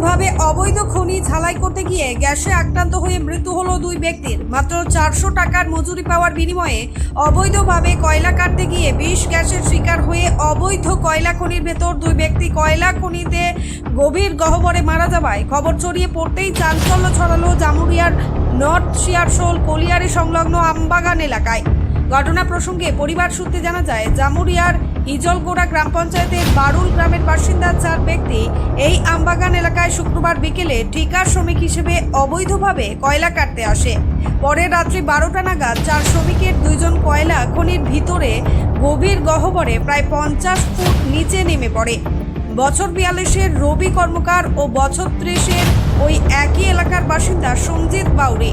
নির্মমভাবে অবৈধ খনি ঝালাই করতে গিয়ে গ্যাসে আক্রান্ত হয়ে মৃত্যু হলো দুই ব্যক্তির। মাত্র 400 টাকার মজুরি পাওয়ার বিনিময়ে অবৈধভাবে কয়লা কাটতে গিয়ে বিষ গ্যাসের শিকার হয়ে অবৈধ কয়লা খনির ভেতর দুই ব্যক্তি কয়লা খনিতে গভীর গহ্বরে মারা যাওয়ায় খবর ছড়িয়ে পড়তেই চাঞ্চল্য ছড়ালো জামুরিয়ার নর্থ শিয়ারশোল কলিয়ারি সংলগ্ন আমবাগান এলাকায়। ঘটনা প্রসঙ্গে পরিবার সূত্রে জানা যায়, জামুরিয়ার ইজলগোড়া গ্রাম পঞ্চায়েতের বারুল গ্রামের বাসিন্দা 4 ব্যক্তি এই আমবাগান এলাকায় শুক্রবার বিকেলে ঠিকা শ্রমিক হিসেবে অবৈধভাবে কয়লা কাটতে আসে। পরে রাত্রি 12টা নাগাদ 4 শ্রমিকের 2 জন কয়লা খনির ভিতরে গভীর গহ্বরে প্রায় 50 ফুট নিচে নেমে পড়ে। বছর 42-এর রবি কর্মকার ও বছর 30-এর ওই একই এলাকার বাসিন্দা সঞ্জিত বাউরি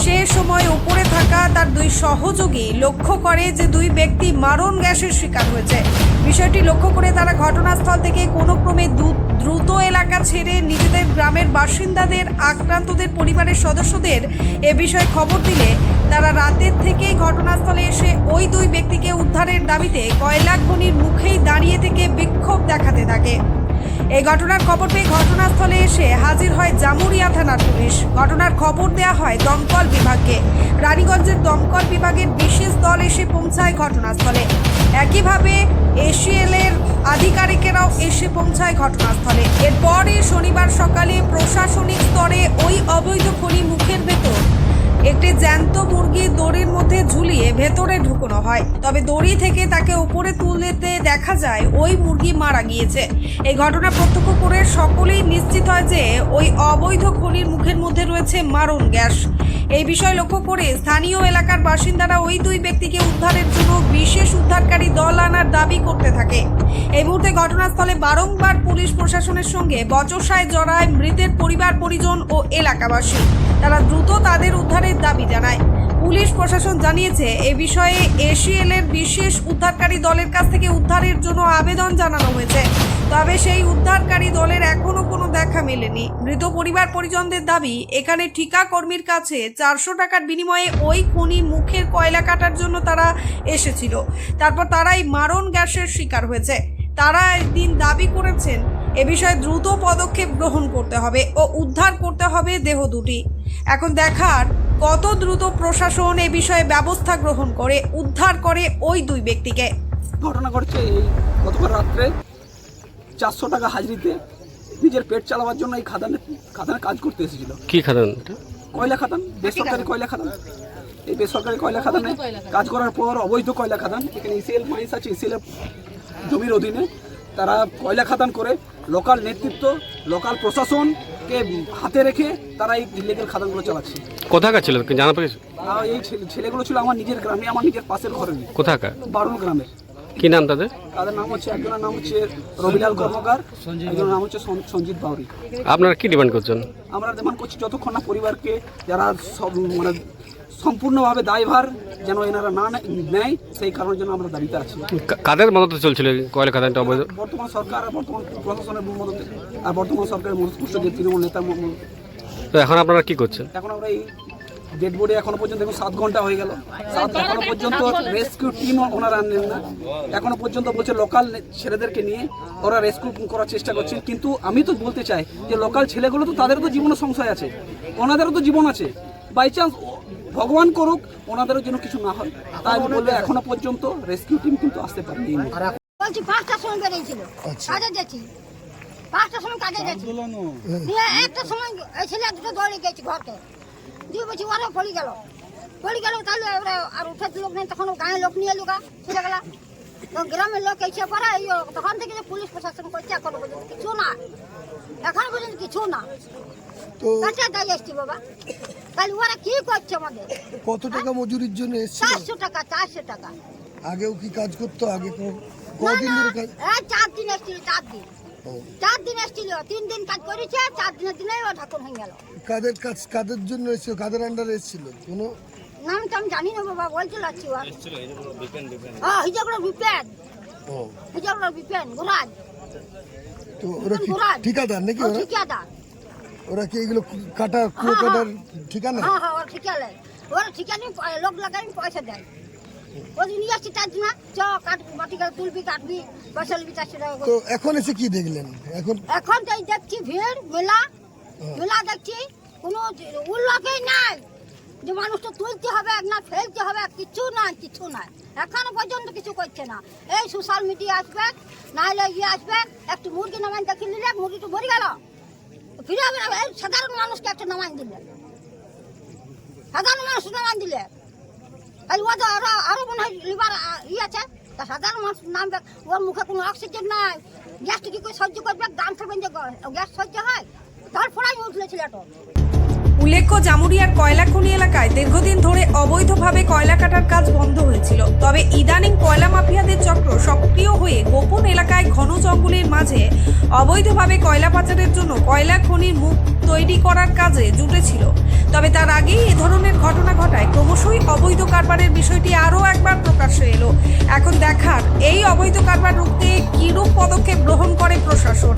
সে সময় উপরে থাকা তার 2 সহযোগী লক্ষ্য করে যে 2 ব্যক্তি মারণ গ্যাসের শিকার হয়েছে। বিষয়টি লক্ষ্য করে তারা ঘটনাস্থল থেকে কোনো ক্রমে দ্রুত এলাকা ছেড়ে নিজেদের গ্রামের বাসিন্দাদের আক্রান্তদের পরিবারের সদস্যদের এ বিষয়ে খবর দিলে তারা রাতের থেকেই ঘটনাস্থলে এসে ওই 2 ব্যক্তিকে উদ্ধারের দাবিতে কয়লা খনির মুখেই দাঁড়িয়ে থেকে বিক্ষোভ দেখাতে থাকে। এই ঘটনার খবর পেয়ে ঘটনাস্থলে এসে হাজির হয় জামুরিয়া থানার পুলিশ। ঘটনার খবর দেওয়া হয় দমকল বিভাগকে। রানীগঞ্জের দমকল বিভাগের বিশেষ দল এসে পৌঁছায় ঘটনাস্থলে। একইভাবে এসিএল-এর আধিকারিকেরাও এসে পৌঁছায় ঘটনাস্থলে। এরপরই শনিবার সকালে প্রশাসনিক স্তরে ওই অবৈধ খনি মুখের ভেতর একটি জ্যান্ত মুরগি দড়ির মধ্যে ঝুলিয়ে ভেতরে ঢুকানো হয়। তবে দড়ি থেকে তাকে উপরে তুলতে দেখা যায় ওই মুরগি মারা গিয়েছে। এই ঘটনা প্রত্যক্ষ করে সকলেই নিশ্চিত হয় যে ওই অবৈধ খনির মুখের মধ্যে রয়েছে মারণ গ্যাস। এই বিষয় লক্ষ্য করে স্থানীয় এলাকার বাসিন্দারা ওই 2 ব্যক্তিকে উদ্ধারের জন্য বিশেষ উদ্ধারকারী দল আনার দাবি করতে থাকে। এই মুহূর্তে ঘটনাস্থলে বারংবার পুলিশ প্রশাসনের সঙ্গে বচসায় জড়ায় মৃতের পরিবার পরিজন ও এলাকাবাসী। তারা দ্রুত তাদের উদ্ধারের দাবি জানায়। পুলিশ প্রশাসন জানিয়েছে এ বিষয়ে এসিএল-এর বিশেষ উদ্ধারকারী দলের কাছ থেকে উদ্ধারের জন্য আবেদন জানানো হয়েছে। তবে সেই উদ্ধারকারী দলের এখনো কোনো দেখা মেলেনি। মৃত পরিবার পরিজনদের দাবি, এখানে ঠিকা কর্মীর কাছে 400 টাকার বিনিময়ে ওই খনি মুখের কয়লা কাটার জন্য তারা এসেছিল। তারপর তারাই মারণ গ্যাসের শিকার হয়েছে। তারা একদিন দাবি করেছেন এ বিষয়ে দ্রুত পদক্ষেপ গ্রহণ করতে হবে ও উদ্ধার করতে হবে দেহ দুটি। এখন দেখার কত দ্রুত প্রশাসন এ বিষয়ে ব্যবস্থা গ্রহণ করে উদ্ধার করে ওই 2 ব্যক্তিকে। ঘটনা ঘটছে এই গতকাল রাত্রে 400 টাকা হাজিরিতে নিজের পেট চালাবার জন্য এই খাদানে কাজ করতে এসেছিল। কি খাদান? কয়লা খাদান, বেসরকারি কয়লা খাদান। এই বেসরকারি কয়লা খাদানে কাজ করার পর অবৈধ কয়লা খাদান, এখানে ইসিএল মাইন্স আছে, ইসিএল জমির অধীনে তারা কয়লা খাদান করে লোকাল নেতৃত্ব, লোকাল প্রশাসনকে হাতে রেখে তারা এই ইলিগাল খাদানগুলো চালাচ্ছে। কোথাকার ছিল জানা পেয়েছে? এই ছেলেগুলো ছিল আমার নিজের গ্রামে, আমার নিজের পাশের ঘরের। কোথাকার? বারুল গ্রামের। কি নাম তাদের? তাদের নাম হচ্ছে, একজনের নাম হচ্ছে রবিলাল কর্মকার, একজনের নাম হচ্ছে সঞ্জিত বাউরি। আপনারা কি ডিমান্ড করছেন? আমরা ডিমান্ড করছি যতক্ষণ না পরিবারকে যারা সব মানে সম্পূর্ণভাবে দায়ভার যেন এনারা না নেয়, সেই কারণের জন্য আমরা দাবিতে আছি। কাদের মদতে চলছিল কয়লা খাদানটা অবৈধ? বর্তমান সরকার আর বর্তমান প্রশাসনের মদতে, আর বর্তমান সরকারের মধ্যস্থ যে তৃণমূল নেতার তো এখন আপনারা কি করছেন? এখন আমরা এই ডেড বডি এখনো পর্যন্ত 7 ঘন্টা হয়ে গেল, এখনো পর্যন্ত রেস্কিউ টিম ওনারা আনলেন না। এখনো পর্যন্ত বলছে লোকাল ছেলেদেরকে নিয়ে ওরা রেস্কিউ করার চেষ্টা করছেন। কিন্তু আমি তো বলতে চাই যে লোকাল ছেলেগুলো তো তাদেরও তো জীবন সংশয় আছে, ওনাদেরও তো জীবন আছে। বাই চান্স ভগবান করুক ওনাদেরও যেন কিছু না হয়, তাই আমি বলবো এখনো পর্যন্ত রেস্কিউ টিম কিন্তু আসতে পারেনি। বলছি 5টার সময় বেরিয়েছিল, কাজে যাচ্ছি, 5টার সময় কাজে যাচ্ছি, একটা সময় এই ছেলে 2টো দৌড়ে গেছি ঘরকে দিয়ে, বলছি ওরা পড়ে গেল তাহলে ওরা আর উঠাতে লোক নেই, তখন গাঁয়ের লোক নিয়ে লুকা ছেলে গেলা, তো গ্রামের লোক এসে পড়া তখন থেকে যে পুলিশ প্রশাসন করছে এখনো পর্যন্ত কিছু না, এখনো পর্যন্ত কিছু না। কাছে দাঁড়িয়ে এসছি বাবা, তাহলে ওরা কি করছে আমাদের? কত টাকা মজুরির জন্য এসেছিল? 400 টাকা। 400 টাকা। আগেও কি কাজ করতো? আগে কদিন ধরে কাজ? 4 দিন এসেছিল, 4 দিন এসেছিল, 3 দিন কাজ করেছে, 4 দিনের দিনে ও ঠাকুর হয়ে গেল। কাদের কাজ, কাদের জন্য এসেছিল, কাদের আন্ডারে এসেছিল? কোনো নামটা আমি জানি না বাবা, বলতে লাগছি। হ্যাঁ, হিজাগুলো বিপেন গোরাজ। তো ওরা কি ঠিকাদার নাকি? ওরা ঠিকাদার। ওরা কি এগুলো কাটার কুয়ো কাটার ঠিকানা? হ্যাঁ, ওরা ঠিকা নেয়, ওরা ঠিকা নিয়ে লোক লাগাই পয়সা দেয়। ওদিন নিয়ে আসছি তার জন্য চ কাটবি বাটি করে তুলবি কাটবি পয়সা নিবি 400 টাকা করে। তো এখন এসে কি দেখলেন? এখন এখন তাই দেখছি ভিড় মেলা দেখছি কোনো উল্লেখই নাই যে মানুষটা তুলতে হবে না ফেলতে হবে, কিছু নাই এখনো পর্যন্ত কিছু করছে না। এই সোশ্যাল মিডিয়া আসবে নাহলে আসবে একটু মুরগি নামান দেখে নিলে মুরগিটা মরে গেল, ফিরে হবে না। এই সাধারণ মানুষকে একটা নামান দিলে তাহলে ও তো আরো মনে হয় লিভার আছে, তা সাধারণ মানুষ নামবে, ওর মুখে কোনো অক্সিজেন নাই, গ্যাসটা কি করে সহ্য করবে? গান খাবেন যে গ্যাস সহ্য হয়, তারপরে আমি উঠলে ছেলেটা। উল্লেখ্য, জামুরিয়ার কয়লা খনি এলাকায় দীর্ঘদিন ধরে অবৈধভাবে কয়লা কাটার কাজ বন্ধ হয়েছিল। তবে ইদানিং কয়লা মাফিয়াদের চক্র সক্রিয় হয়ে গোপন এলাকায় ঘন জঙ্গলের মাঝে অবৈধভাবে কয়লা পাচারের জন্য কয়লা খনির মুখ তৈরি করার কাজে জুটেছিল। তবে তার আগেই এ ধরনের ঘটনা ঘটায় ক্রমশই অবৈধ কারবারের বিষয়টি আরও একবার প্রকাশ্যে এলো। এখন দেখার এই অবৈধ কারবার রুখতে কিরূপ পদক্ষেপ গ্রহণ করে প্রশাসন।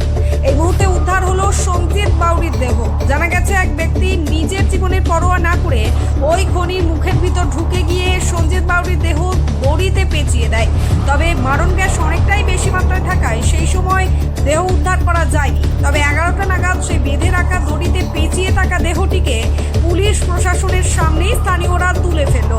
এই মুহূর্তে উদ্ধার হলো সঞ্জিত বাউরির দেহ। জানা গেছে এক ব্যক্তি নিজের জীবনের পরোয়া না করে ওই খনির মুখের ভিতর ঢুকে গিয়ে সঞ্জিত বাউরির দেহ দড়িতে পেঁচিয়ে দেয়। তবে মারণ গ্যাস অনেকটাই বেশি মাত্রায় থাকায় সেই সময় দেহ উদ্ধার করা যায়নি। তবে 11টা নাগাদ সেই বেঁধে রাখা দড়িতে পেঁচিয়ে থাকা দেহটিকে পুলিশ প্রশাসনের সামনেই স্থানীয়রা তুলে ফেলল।